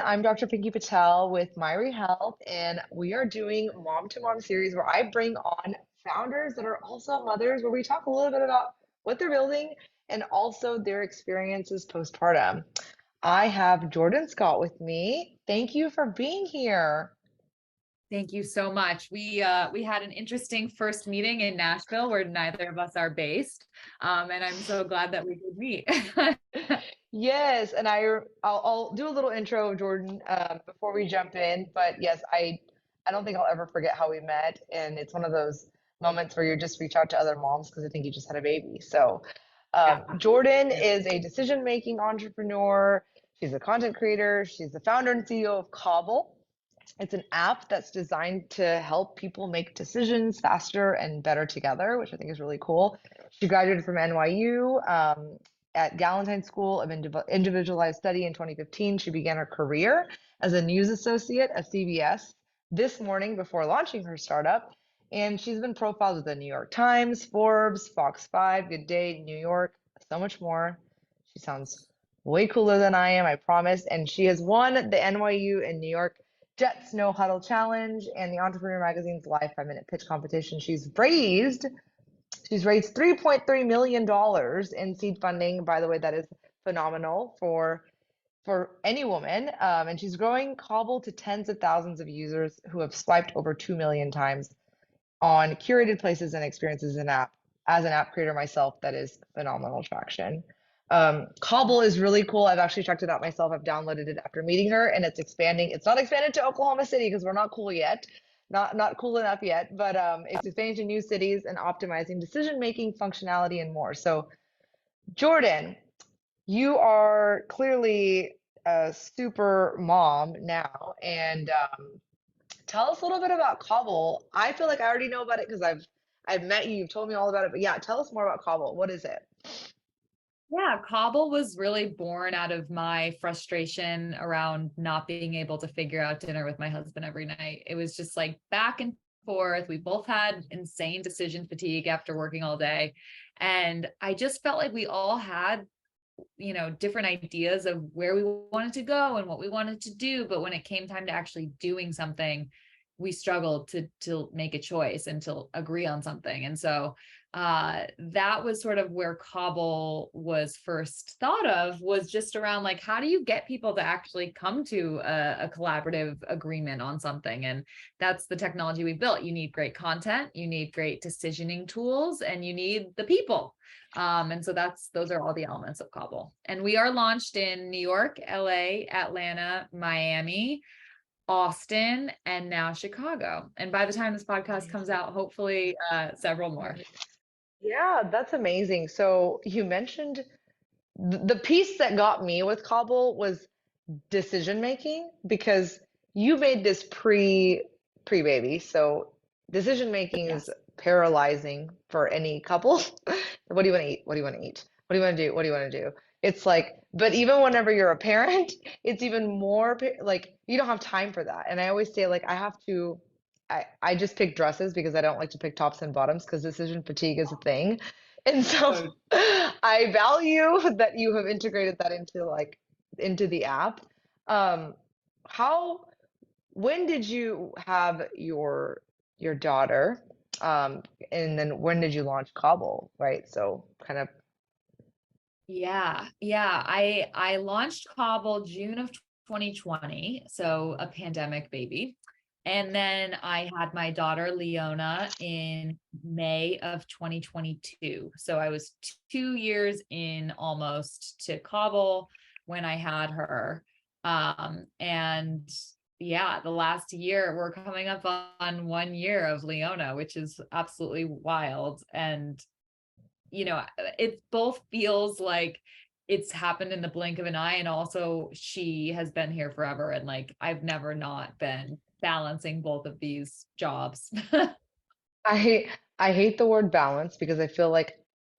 I'm Dr. Pinkey Patel with Myri Health, and we are doing Mom to Mom series where I bring on founders that are also mothers, where we talk a little bit about what they're building and also their experiences postpartum. I have Jordan Scott with me. Thank you for being here. Thank you so much. We had an interesting first meeting in Nashville where neither of us are based, and I'm so glad that we could meet. Yes, and I'll do a little intro of Jordan before we jump in. But yes, I don't think I'll ever forget how we met, and it's one of those moments where you just reach out to other moms because I think you just had a baby. So Yeah. Jordan is a decision-making entrepreneur. She's a content creator. She's the founder and CEO of Cobble. It's an app that's designed to help people make decisions faster and better together, which I think is really cool. She graduated from NYU at Galentine School of Individualized Study in 2015. She began her career as a news associate at CBS this morning before launching her startup. And she's been profiled with the New York Times, Forbes, Fox 5, Good Day, New York, so much more. She sounds way cooler than I am, I promise. And she has won the NYU and New York Jets No Huddle Challenge and the Entrepreneur Magazine's Live 5 Minute Pitch Competition. She's raised $3.3 million in seed funding. By the way, that is phenomenal for any woman. And she's growing Cobble to tens of thousands of users who have swiped over 2 million times on curated places and experiences in app. As an app creator myself, that is phenomenal traction. Cobble is really cool. I've actually checked it out myself. I've downloaded it after meeting her, and it's expanding. It's not expanded to Oklahoma City because we're not cool yet, not cool enough yet. But it's expanding to new cities and optimizing decision-making functionality and more. So, Jordan, you are clearly a super mom now, and tell us a little bit about Cobble. I feel like I already know about it because I've met you. You've told me all about it. But yeah, tell us more about Cobble. What is it? Yeah, Cobble was really born out of my frustration around not being able to figure out dinner with my husband every night. It was just like back and forth. We both had insane decision fatigue after working all day. And I just felt like we all had different ideas of where we wanted to go and what we wanted to do. But when it came time to actually doing something, we struggled to make a choice and to agree on something. And so that was sort of where Cobble was first thought of, was just around like, how do you get people to actually come to a collaborative agreement on something? And that's the technology we built. You need great content, you need great decisioning tools, and you need the people. And so those are all the elements of Cobble. And we are launched in New York, LA, Atlanta, Miami, Austin, and now Chicago. And by the time this podcast comes out, hopefully several more. Yeah, that's amazing. So you mentioned the piece that got me with Cobble was decision making because you made this pre-baby. So decision making is Yes. paralyzing for any couple. What do you want to eat? What do you want to eat? What do you want to do? What do you want to do? It's like, but even whenever you're a parent, it's even more like you don't have time for that. And I always say like I just pick dresses because I don't like to pick tops and bottoms because decision fatigue is a thing. And so So I value that you have integrated that into the app. Um, how when did you have your daughter? Um, and then when did you launch Cobble, right? So kind of yeah. I launched Cobble June of 2020, so a pandemic baby. And then I had my daughter Leona in May of 2022. So I was 2 years in almost to Cobble when I had her. And yeah, the last year we're coming up on 1 year of Leona, which is absolutely wild. And it both feels like it's happened in the blink of an eye, and also she has been here forever, and like I've never not been balancing both of these jobs. I hate the word balance because I feel like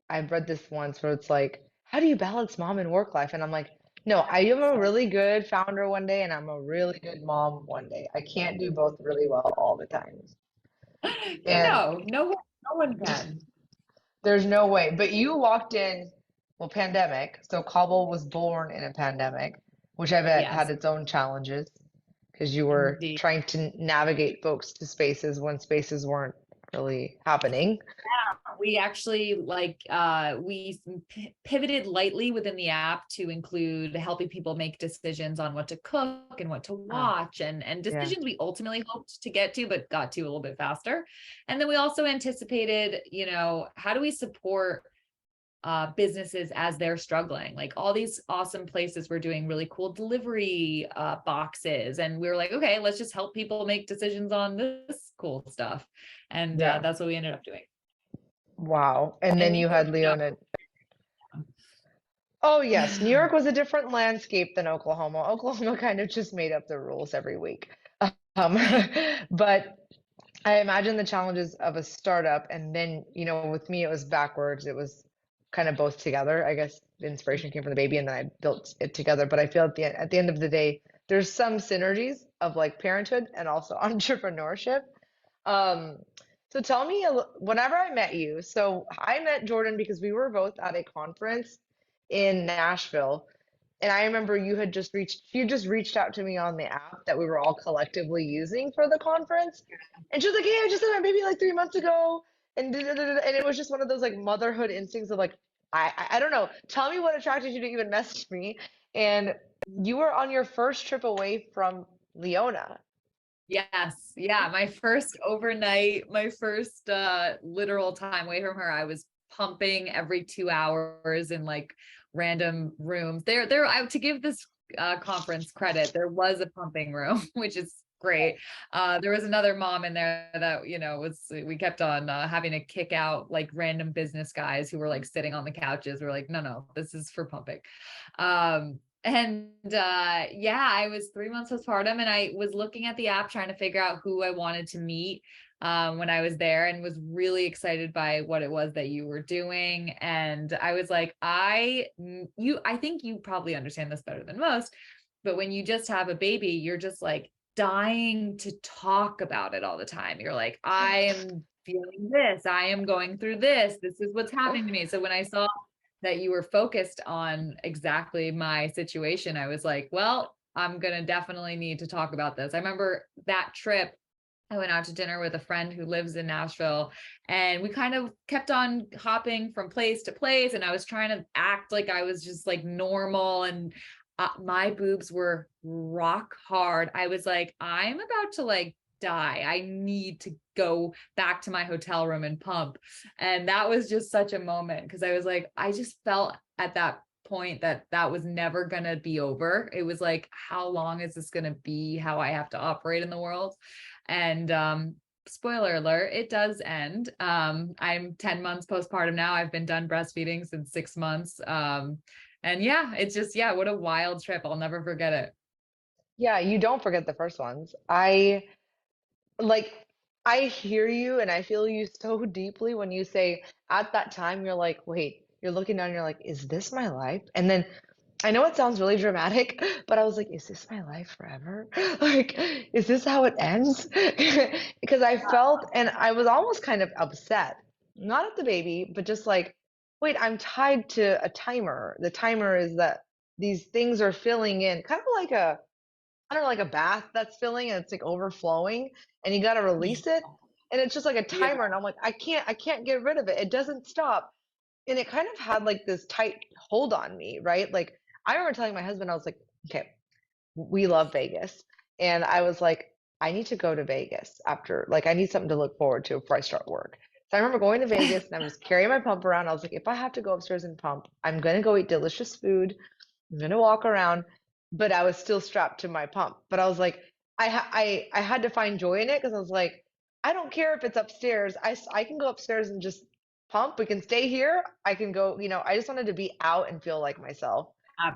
I've read this once where it's like, how do you balance mom and work life? And I'm like, no, I am a really good founder one day and I'm a really good mom one day. I can't do both really well all the time. And No one can. there's no way. But you walked in, well, pandemic. So Cobble was born in a pandemic. which I bet had Yes, its own challenges because you were indeed. trying to navigate folks to spaces when spaces weren't really happening. We actually pivoted lightly within the app to include helping people make decisions on what to cook and what to Ah, watch, and yeah, decisions we ultimately hoped to get to but got to a little bit faster. And then we also anticipated, how do we support businesses as they're struggling, like all these awesome places were doing really cool delivery boxes, and we were like, okay, let's just help people make decisions on this cool stuff. And yeah. that's what we ended up doing. Wow. And then And you you had know, Leona. Oh, yes. New York was a different landscape than Oklahoma. Oklahoma kind of just made up the rules every week. Um, but I imagine the challenges of a startup. And then, with me, it was backwards. It was kind of both together. I guess the inspiration came from the baby and then I built it together. But I feel at the end of the day, there's some synergies of like parenthood and also entrepreneurship. Um, so tell me, whenever I met you, so I met Jordan because we were both at a conference in Nashville, and I remember you just reached out to me on the app that we were all collectively using for the conference, and she was like, "Hey, I just had my baby like 3 months ago," and and it was just one of those like motherhood instincts of like, I don't know. Tell me what attracted you to even message me, and you were on your first trip away from Leona. yes, yeah, my first overnight, my first literal time away from her, I was pumping every 2 hours in like random rooms. To give this conference credit, there was a pumping room, which is great. There was another mom in there that, we kept on having to kick out like random business guys who were like sitting on the couches. We're like, no, no, this is for pumping. And yeah, I was 3 months postpartum, and I was looking at the app trying to figure out who I wanted to meet when I was there, and was really excited by what it was that you were doing. And I was like, I think you probably understand this better than most, but when you just have a baby, you're just like dying to talk about it all the time. You're like, I am feeling this, I am going through this is what's happening to me. So when I saw that you were focused on exactly my situation, I was like, well, I'm going to definitely need to talk about this. I remember that trip, I went out to dinner with a friend who lives in Nashville, and we kind of kept on hopping from place to place. And I was trying to act like I was just like normal. And my boobs were rock hard. I was like, I'm about to like die. I need to go back to my hotel room and pump. And that was just such a moment, because I was like, I just felt at that point that that was never going to be over. It was like, how long is this going to be how I have to operate in the world? And spoiler alert, it does end. I'm 10 months postpartum now. I've been done breastfeeding since 6 months. And yeah, it's just, yeah, what a wild trip. I'll never forget it. Yeah, you don't forget the first ones. Like I hear you and I feel you so deeply when you say at that time you're like, wait, you're looking down, you're like, is this my life? And then I know it sounds really dramatic, but I was like, is this my life forever? Like, is this how it ends? Because I felt, and I was almost kind of upset, not at the baby, but just like, wait, I'm tied to a timer. The timer is that these things are filling in, kind of like I don't know, like a bath that's filling and it's like overflowing and you got to release it. And it's just like a Yeah. timer. And I'm like, I can't get rid of it. It doesn't stop. And it kind of had like this tight hold on me, right? Like I remember telling my husband, I was like, okay, we love Vegas. And I was like, I need to go to Vegas after, like, I need something to look forward to before I start work. So I remember going to Vegas and I was carrying my pump around. I was like, if I have to go upstairs and pump, I'm going to go eat delicious food. I'm gonna walk around, but I was still strapped to my pump. But I was like, I had to find joy in it because I was like, I don't care if it's upstairs. I can go upstairs and just pump. We can stay here. I can go, I just wanted to be out and feel like myself.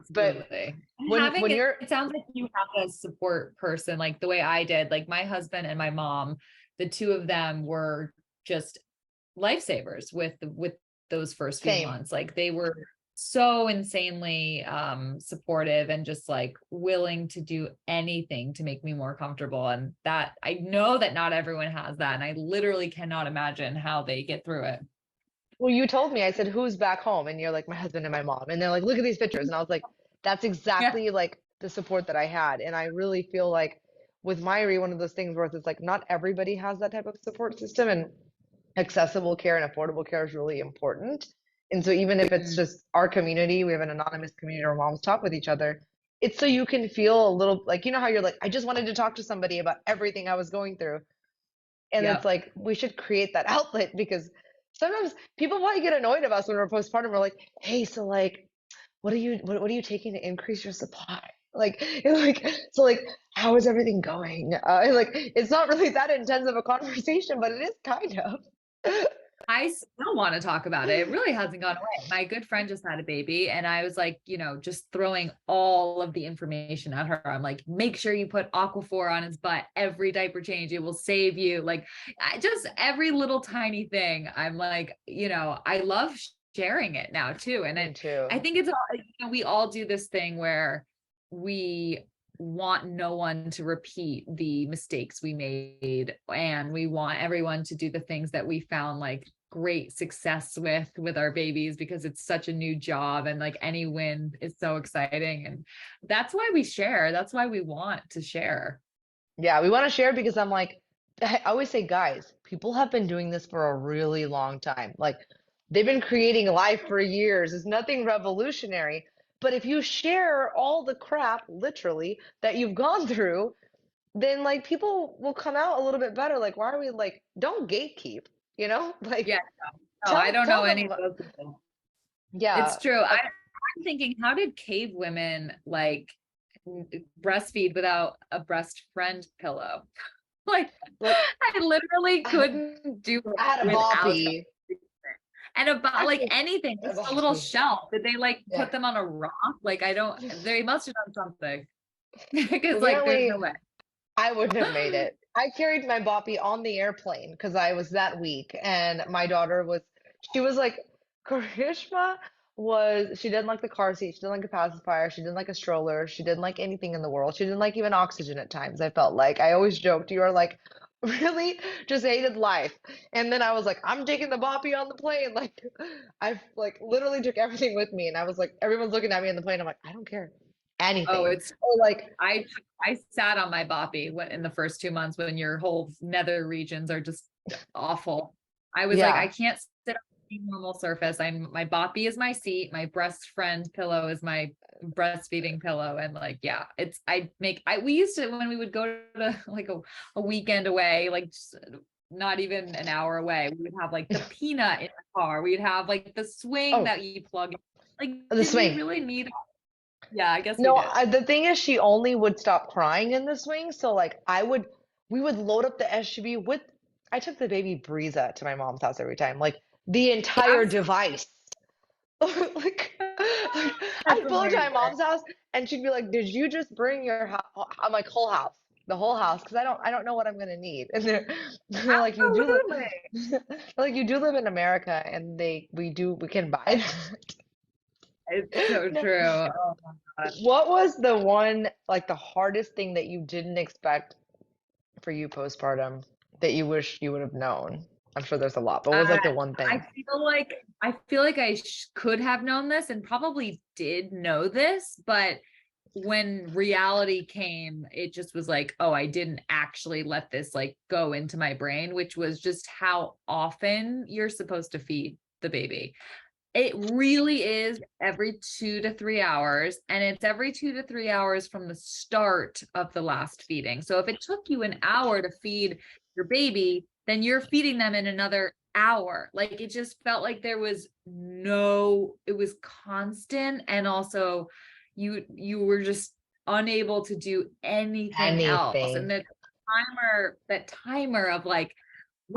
But Absolutely. And when having it, you're it sounds like you have a support person, like the way I did. Like my husband and my mom, the two of them were just lifesavers with those first few same. months. Like they were so insanely supportive and just like willing to do anything to make me more comfortable. And that, I know that not everyone has that, and I literally cannot imagine how they get through it. Well, you told me, I said, who's back home? And you're like, my husband and my mom. And they're like, look at these pictures. And I was like, that's Yeah. exactly like the support that I had. And I really feel like with Myri, one of those things where it's like not everybody has that type of support system, and accessible care and affordable care is really important. And so even if it's Mm, just our community, we have an anonymous community where moms talk with each other. It's so you can feel a little like, you know how you're like, I just wanted to talk to somebody about everything I was going through. And it's yep. like we should create that outlet, because sometimes people might get annoyed of us when we're postpartum. We're like, hey, so like, what are you taking to increase your supply? Like, it's like, so like, how is everything going? And like, it's not really that intense of a conversation, but it is kind of. I still want to talk about it. It really hasn't gone away. My good friend just had a baby, and I was like, just throwing all of the information at her. I'm like, make sure you put Aquaphor on his butt every diaper change. It will save you. Like, just every little tiny thing. I'm like, I love sharing it now too. And Me I too. think it's all, we all do this thing where we want no one to repeat the mistakes we made, and we want everyone to do the things that we found like great success with our babies, because it's such a new job, and like any win is so exciting. And that's why we share, that's why we want to share. Yeah, we want to share because I'm like, I always say, guys, people have been doing this for a really long time. Like, they've been creating life for years. It's nothing revolutionary. But if you share all the crap, literally, that you've gone through, then like people will come out a little bit better. Like, why are we like, don't gatekeep, you know? Like, Yeah, no, I don't know tell any them, of those people. yeah. It's true. I'm thinking, how did cave women like breastfeed without a breast friend pillow? Like, Like, I literally I couldn't do it had a without her. boppy. And about like Actually, anything, I had a just a little boppy. shelf. Did they like Yeah. put them on a rock? Like, I don't, they must have done something. Because like there's no Apparently, way. I wouldn't have made it. I carried my boppy on the airplane because I was that weak, and my daughter was, she was like, Karishma she didn't like the car seat, she didn't like a pacifier, she didn't like a stroller, she didn't like anything in the world, she didn't like even oxygen at times. I felt like, I always joked, you are like, really just hated life. And then I was like, I'm taking the boppy on the plane. Like, I like literally took everything with me, and I was like, everyone's looking at me in the plane. I'm like, I don't care Oh, anything. it's Or like, I I sat on my boppy in the first 2 months when your whole nether regions are just awful. I was like, I yeah. can't sit on any normal surface. My boppy is my seat, my breast friend pillow is my breastfeeding pillow. And like, yeah, we used to, when we would go to like a weekend away, like just not even an hour away, we would have like the peanut in the car. We'd have like the swing Oh, that you plug in. Like, the did we swing. really need? Yeah, I guess we No, did. the thing is, she only would stop crying in the swing. So like, we would load up the SUV with. I took the baby Breeza to my mom's house every time, like the entire Yes. device. Like, like That's I'd pull up to amazing. my mom's house, and she'd be like, "Did you just bring your house?" I'm like, "Whole house, the whole house," because I don't know what I'm gonna need. And they're like, "You do live." Absolutely. They're like, "You do live in America," and we can buy It's so that. true. Oh my gosh. What was the one, like the hardest thing that you didn't expect for you postpartum that you wish you would have known? I'm sure there's a lot, but what was Uh, like the one I thing? feel like I could have known this and probably did know this, but when reality came, it just was like, oh, I didn't actually let this like go into my brain, which was just how often you're supposed to feed the baby. It really is every 2 to 3 hours, and it's every 2 to 3 hours from the start of the last feeding. So if it took you an hour to feed your baby, then you're feeding them in another hour. Like it just felt like there was it was constant, and also you were just unable to do anything else. And Anything. that timer of like,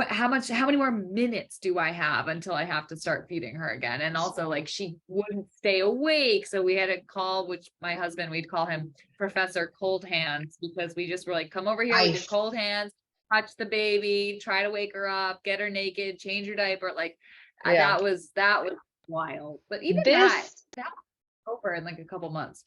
how many more minutes do I have until I have to start feeding her again? And also like she wouldn't stay awake. So we had a call, which my husband, we'd call him Professor Cold Hands, because we just were like, come over here with your Ice. cold hands, touch the baby, try to wake her up, get her naked, change her diaper. Like Yeah. that was wild. But even This, that was over in like a couple months.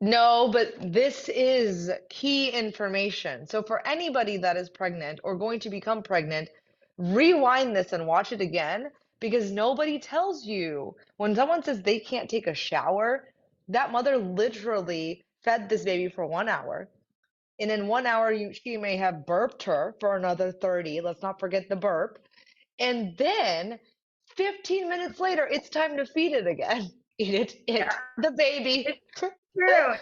no, but this is key information. So for anybody that is pregnant or going to become pregnant, rewind this and watch it again, because nobody tells you when someone says they can't take a shower, that mother literally fed this baby for 1 hour. And in 1 hour, she may have burped her for another 30. Let's not forget the burp. And then 15 minutes later, it's time to feed it again. Eat it, Yeah, the baby. it's true.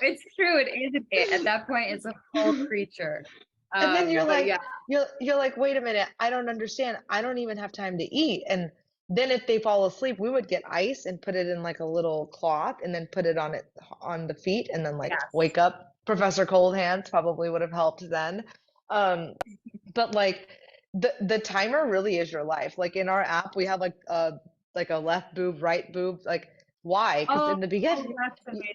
It's true. It is a bit. At that point, it's a whole creature. And then you're But like, yeah, you're like, wait a minute, I don't understand. I don't even have time to eat. And then if they fall asleep, we would get ice and put it in like a little cloth and then put it on the feet and then like yes. wake up. Professor Cold Hands probably would have helped then. Um, but like the timer really is your life. Like in our app, we have like a left boob, right boob. Like why? Because Oh, in the beginning, that's amazing.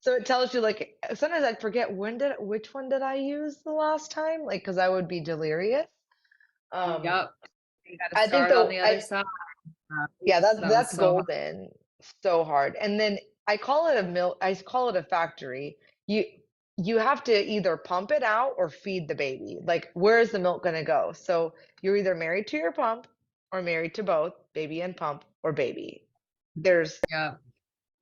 so it tells you like sometimes I forget which one did I use the last time? Like because I would be delirious. Um, Yep. You got to I think start on though the other I side. yeah, Oops, that was that's so hard. golden. So hard. And then I call it a factory. You you have to either pump it out or feed the baby. Like where is the milk going to go? So you're either married to your pump or married to both, baby and pump or baby. There's Yeah.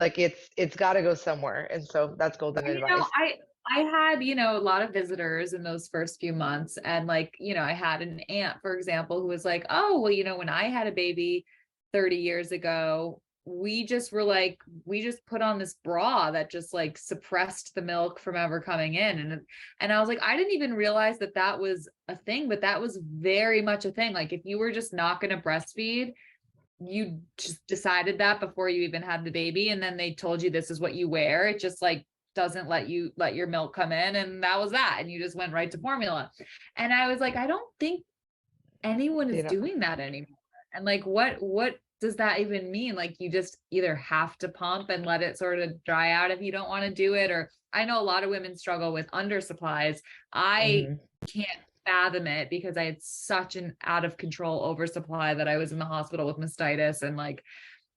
like it's got to go somewhere. And so that's golden And, advice. I had, a lot of visitors in those first few months. And like, I had an aunt, for example, who was like, oh, well, when I had a baby 30 years ago, we just put on this bra that just like suppressed the milk from ever coming in. And I was like, I didn't even realize that that was a thing, but that was very much a thing. Like if you were just not going to breastfeed, you just decided that before you even had the baby, and then they told you this is what you wear. It just like doesn't let your milk come in, and that was that, and you just went right to formula. And I was like, I don't think anyone is You know, doing that anymore. And like what does that even mean? Like you just either have to pump and let it sort of dry out if you don't want to do it. Or I know a lot of women struggle with undersupplies. I mhm. can't fathom it because I had such an out of control oversupply that I was in the hospital with mastitis, and like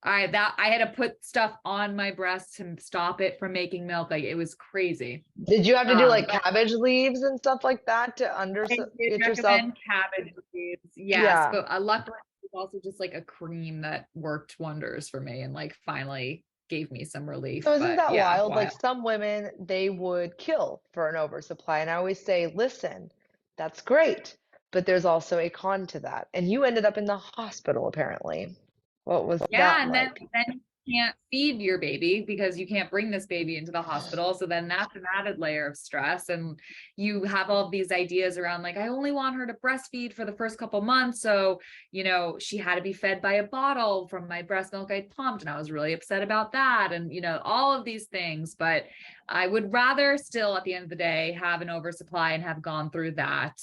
I had to put stuff on my breast to stop it from making milk. Like it was crazy. Did you have to do like But cabbage leaves and stuff like that to they did get yourself? recommend cabbage leaves. Yes, Yeah. but luckily it was also just like a cream that worked wonders for me and like finally gave me some So relief. isn't But that yeah, wild? Like wild. some women, they would kill for an oversupply. And I always say, listen, that's great, but there's also a con to that. And you ended up in the hospital, apparently. What was Yeah, that and then like? you can't feed your baby because you can't bring this baby into the hospital. So then that's an added layer of stress. And you have all these ideas around like, I only want her to breastfeed for the first couple months. So, she had to be fed by a bottle from my breast milk I pumped. And I was really upset about that. And, all of these things. But I would rather still at the end of the day have an oversupply and have gone through that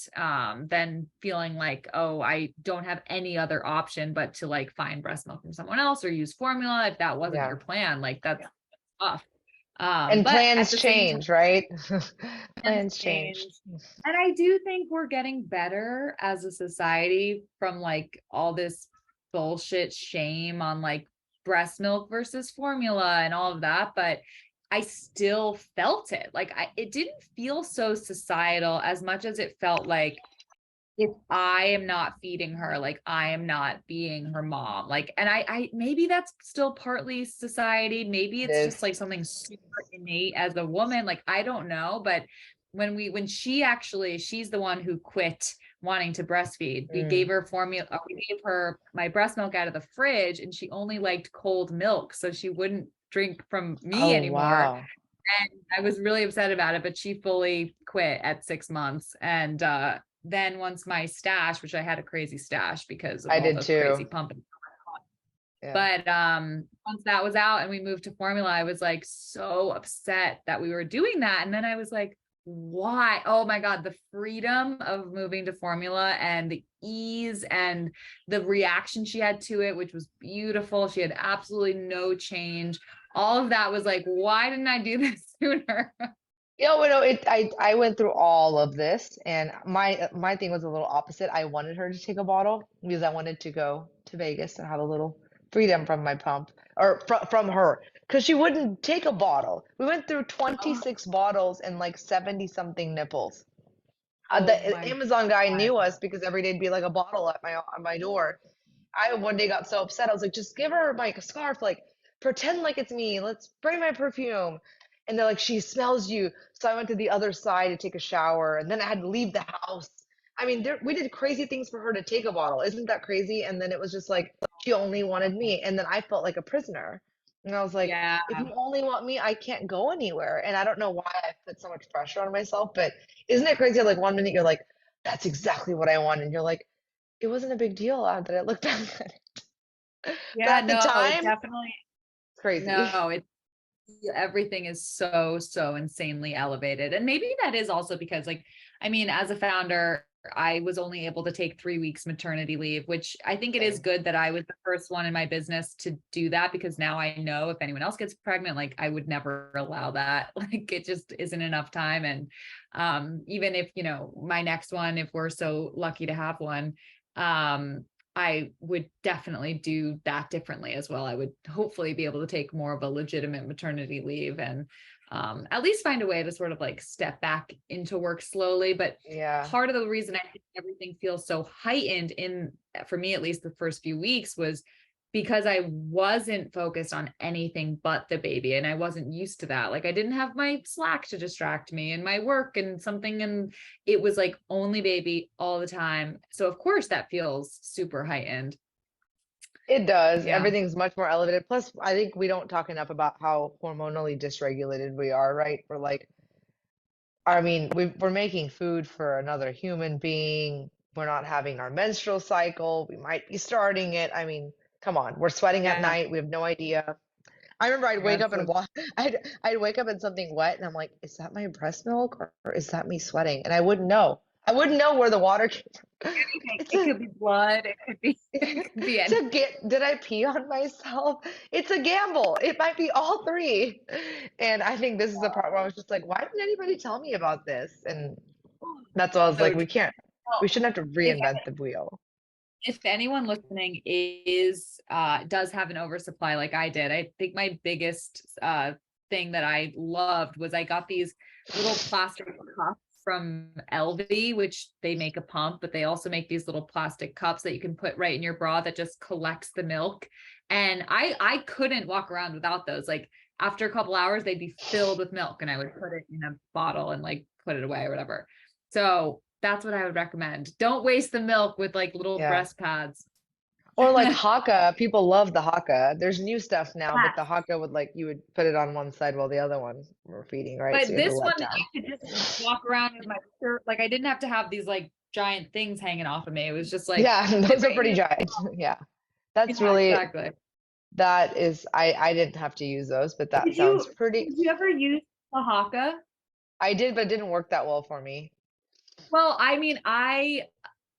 than feeling like, oh, I don't have any other option but to like find breast milk from someone else or use formula if that wasn't your Yeah. plan. Like that's tough. And But at plans the same time, change, right? plans Plans change. change. And I do think we're getting better as a society from like all this bullshit shame on like breast milk versus formula and all of that. But I still felt it. Like it didn't feel so societal as much as it felt like if I am not feeding her, like I am not being her mom. Like, and I maybe that's still partly society. Maybe It it's just is. like something super innate as a woman. Like, I don't know. But when she's the one who quit wanting to breastfeed. We gave Mm. her formula, we gave her my breast milk out of the fridge, and she only liked cold milk. So she wouldn't drink from me Oh, anymore. wow. And I was really upset about it, but she fully quit at 6 months. And then once my stash, which I had a crazy stash because of I all did the crazy too. pumping. Yeah. But once that was out and we moved to formula, I was like so upset that we were doing that. And then I was like, why? Oh my God, the freedom of moving to formula and the ease and the reaction she had to it, which was beautiful. She had absolutely no change. All of that was like, why didn't I do this sooner? I went through all of this, and my thing was a little opposite. I wanted her to take a bottle because I wanted to go to Vegas and have a little freedom from my pump or from her because she wouldn't take a bottle. We went through Oh, 26 bottles and like 70 something nipples. oh The my Amazon guy God. knew us because every day would be like a bottle at my door. I one day got so upset. I was like, just give her like a scarf, like pretend like it's me. Let's spray my perfume. And they're like, she smells you. So I went to the other side to take a shower, and then I had to leave the house. I mean, we did crazy things for her to take a bottle. Isn't that crazy? And then it was just like, she only wanted me. And then I felt like a prisoner. And I was like, Yeah. if you only want me, I can't go anywhere. And I don't know why I put so much pressure on myself, but isn't it crazy? Like one minute you're like, that's exactly what I want. And you're like, it wasn't a big deal that I look back at it. But Yeah, at the no, it time, definitely, it's crazy. no, it everything is so insanely elevated. And maybe that is also because, like, I mean, as a founder, I was only able to take 3 weeks maternity leave, which I think it is Same. good that I was the first one in my business to do that, because now I know if anyone else gets pregnant, like I would never allow that. Like it just isn't enough time. And even if, my next one, if we're so lucky to have one, I would definitely do that differently as well. I would hopefully be able to take more of a legitimate maternity leave and at least find a way to sort of like step back into work slowly. But Yeah. part of the reason I think everything feels so heightened for me, at least the first few weeks, was because I wasn't focused on anything but the baby. And I wasn't used to that. Like I didn't have my Slack to distract me and my work and something. And it was like only baby all the time. So of course that feels super heightened. It does. Yeah. Everything's much more elevated. Plus, I think we don't talk enough about how hormonally dysregulated we are, right? We're like, I mean, we're making food for another human being. We're not having our menstrual cycle. We might be starting it. I mean, come on. We're sweating at Yeah. night. We have no idea. I remember I'd wake Yeah. up and So walk. I'd wake up in something wet, and I'm like, is that my breast milk or is that me sweating? And I wouldn't know. I wouldn't know where the water came from. anything. It's It a could be blood. It could be, it could be it's anything. a did I pee on myself? It's a gamble. It might be all three. And I think this is the part where I was just like, why didn't anybody tell me about this? And that's why I was So like, true. we Well, shouldn't have to if reinvent the wheel. if anyone listening is does have an oversupply like I did, I think my biggest thing that I loved was I got these little plastic cups from LV, which they make a pump, but they also make these little plastic cups that you can put right in your bra that just collects the milk. And I couldn't walk around without those. Like after a couple hours, they'd be filled with milk, and I would put it in a bottle and like put it away or whatever. So that's what I would recommend. Don't waste the milk with like little Yeah. breast pads. Or like Yes. Haka, people love the Haka. There's new stuff now, but the Haka would like you would put it on one side while the other one were feeding, right? So But you had to this one, let down. I could just walk around with my shirt. Like I didn't have to have these like giant things hanging off of me. It was just like Yeah, fit those are right in pretty your. giant. Yeah. That's Yeah, really exactly. that is I didn't have to use those, but that Did sounds you pretty. did you ever use the Haka? I did, but it didn't work that well for me. Well, I mean, I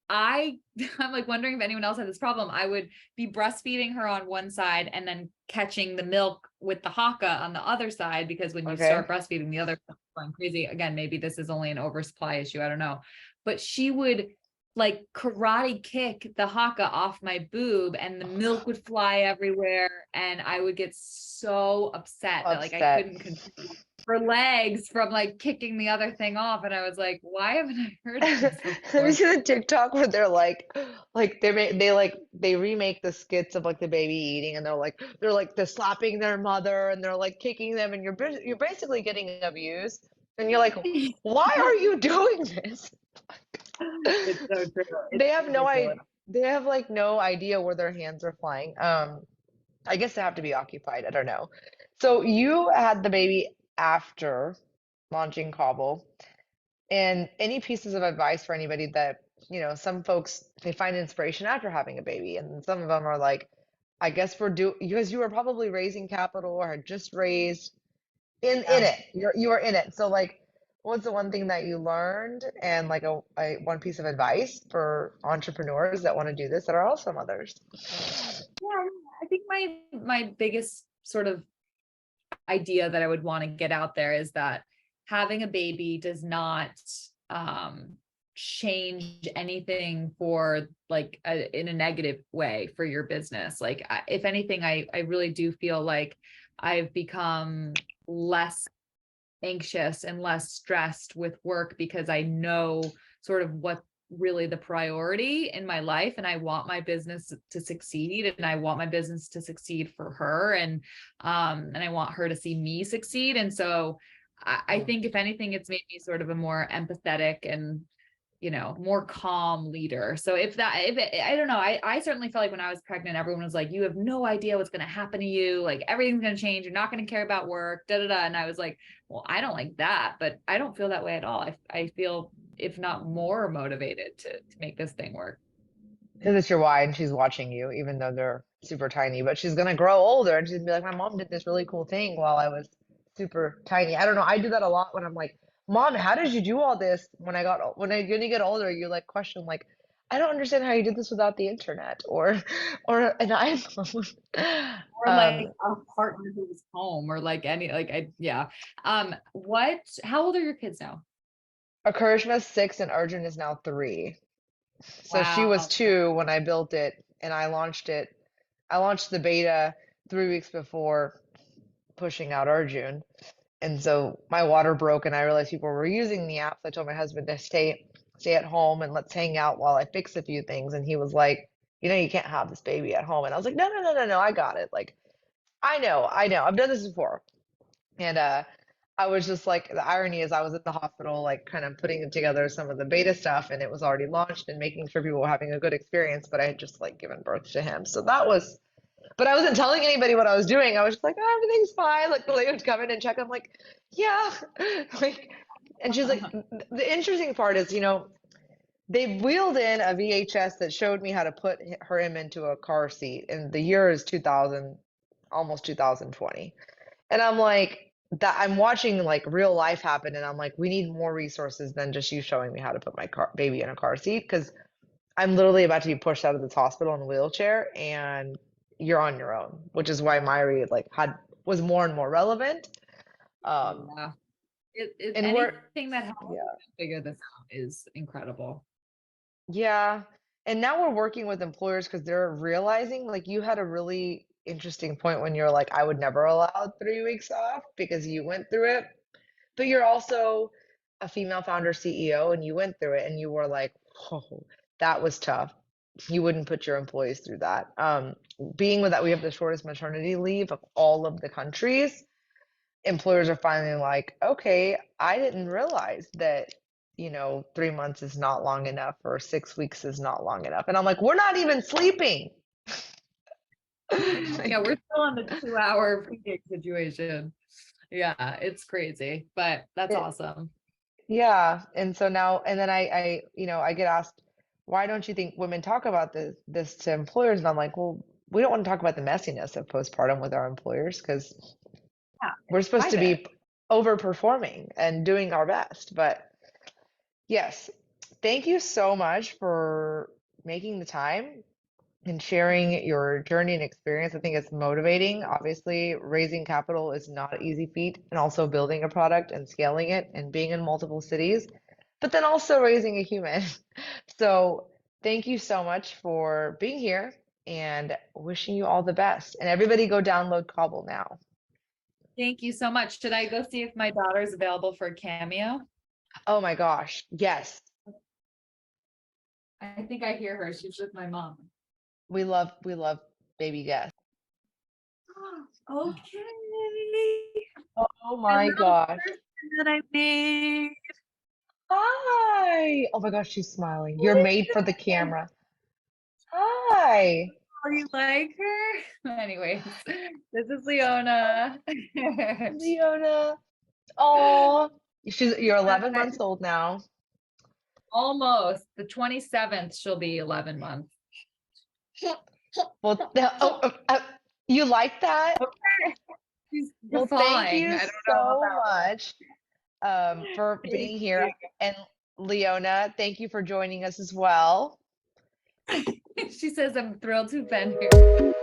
I'm like wondering if anyone else had this problem. I would be breastfeeding her on one side and then catching the milk with the Haka on the other side, because when you Okay. start breastfeeding, the other side's going crazy. Again, maybe this is only an oversupply issue. I don't know. But she would like karate kick the Haka off my boob, and the milk would fly everywhere. And I would get so upset that like I Upset. couldn't control her legs from like kicking the other thing off. And I was like, why haven't I heard of this Have you before? seen the TikTok where they're like they remake the skits of like the baby eating, and they're slapping their mother, and they're like kicking them, and you're basically getting abused, and you're like, why are you doing this? It's so true. It's They have no ridiculous. idea. They have like no idea where their hands are flying. I guess they have to be occupied. I don't know. So you had the baby after launching Cobble. And any pieces of advice for anybody that, some folks they find inspiration after having a baby, and some of them are like, I guess because you were probably raising capital or had just raised in Yeah. it. You were in it. So like, what's the one thing that you learned and like a one piece of advice for entrepreneurs that want to do this that are also mothers? Yeah, I think my biggest sort of idea that I would want to get out there is that having a baby does not um change anything for like in a negative way for your business. Like if anything, I really do feel like I've become less anxious and less stressed with work, because I know sort of what really the priority in my life, and I want my business to succeed, and I want my business to succeed for her, and I want her to see me succeed. And so I think if anything, it's made me sort of a more empathetic and, you know, more calm leader. So I don't know, I certainly felt like when I was pregnant, everyone was like, you have no idea what's going to happen to you. Like everything's going to change. You're not going to care about work, da, da, da. And I was like, well, I don't like that, but I don't feel that way at all. I feel, if not more motivated to make this thing work. Because it's your why and she's watching you, even though they're super tiny. But she's gonna grow older and she's gonna be like, my mom did this really cool thing while I was super tiny. I don't know. I do that a lot when I'm like, Mom, how did you do all this when you get older, you like question like, I don't understand how you did this without the internet or an iPhone. Or like a partner who was home, or like any, like, yeah. How old are your kids now? Karishma's 6 and Arjun is now 3. So she was Wow. 2 when I built it and I launched it. I launched the beta 3 weeks before pushing out Arjun. And so my water broke and I realized people were using the app. So I told my husband to stay at home and let's hang out while I fix a few things. And he was like, you know, you can't have this baby at home. And I was like, no, no, no, no, no, I got it. Like, I know. I've done this before. And I was just like, the irony is I was at the hospital, like kind of putting together some of the beta stuff and it was already launched and making sure people were having a good experience, but I had just like given birth to him. So that was, but I wasn't telling anybody what I was doing. I was just like, oh, everything's fine. Like the lady would come in and check. I'm like, yeah. Like, and she's like, the interesting part is, you know, they wheeled in a VHS that showed me how to put him into a car seat. And the year is 2000, almost 2020. And I'm like, that I'm watching like real life happen. And I'm like, we need more resources than just you showing me how to put my baby in a car seat. Because I'm literally about to be pushed out of this hospital in a wheelchair and you're on your own, which is why Myri like was more and more relevant. Yeah. And we're Anything that helps yeah, figure this out is incredible. yeah. And now we're working with employers because they're realizing like you had a really interesting point when you're like, I would never allow 3 weeks off because you went through it. But you're also a female founder CEO and you went through it and you were like, oh, that was tough. You wouldn't put your employees through that. Being with that, we have the shortest maternity leave of all of the countries. Employers are finally like, okay, I didn't realize that, you know, 3 months is not long enough or 6 weeks is not long enough. And I'm like, we're not even sleeping. Yeah, we're still on the 2-hour pre situation. Yeah, it's crazy, but that's It, awesome. yeah. And so now, and then you know, I get asked, why don't you think women talk about this to employers? And I'm like, well, we don't want to talk about the messiness of postpartum with our employers because Yeah, we're it's supposed to private. be overperforming and doing our best. But yes, thank you so much for making the time and sharing your journey and experience. I think it's motivating. Obviously, raising capital is not an easy feat, and also building a product and scaling it and being in multiple cities, but then also raising a human. So, thank you so much for being here and wishing you all the best. And everybody go download Cobble now. Thank you so much. Should I go see if my daughter's available for a cameo? Oh my gosh. Yes. I think I hear her. She's with my mom. We love baby guests. Okay. Oh My my little gosh. person that I made. Hi. Oh my gosh, she's smiling. You're made for the camera. Hi. Oh, you like her? Anyways, this is Leona. Leona. Oh, you're 11 months old now. Almost. The 27th, she'll be 11 months. Well, you like that? Okay. She's Well, thank guffawing. you I don't know so about much for that. being here. And Leona, thank you for joining us as well. She says, I'm thrilled to have been here.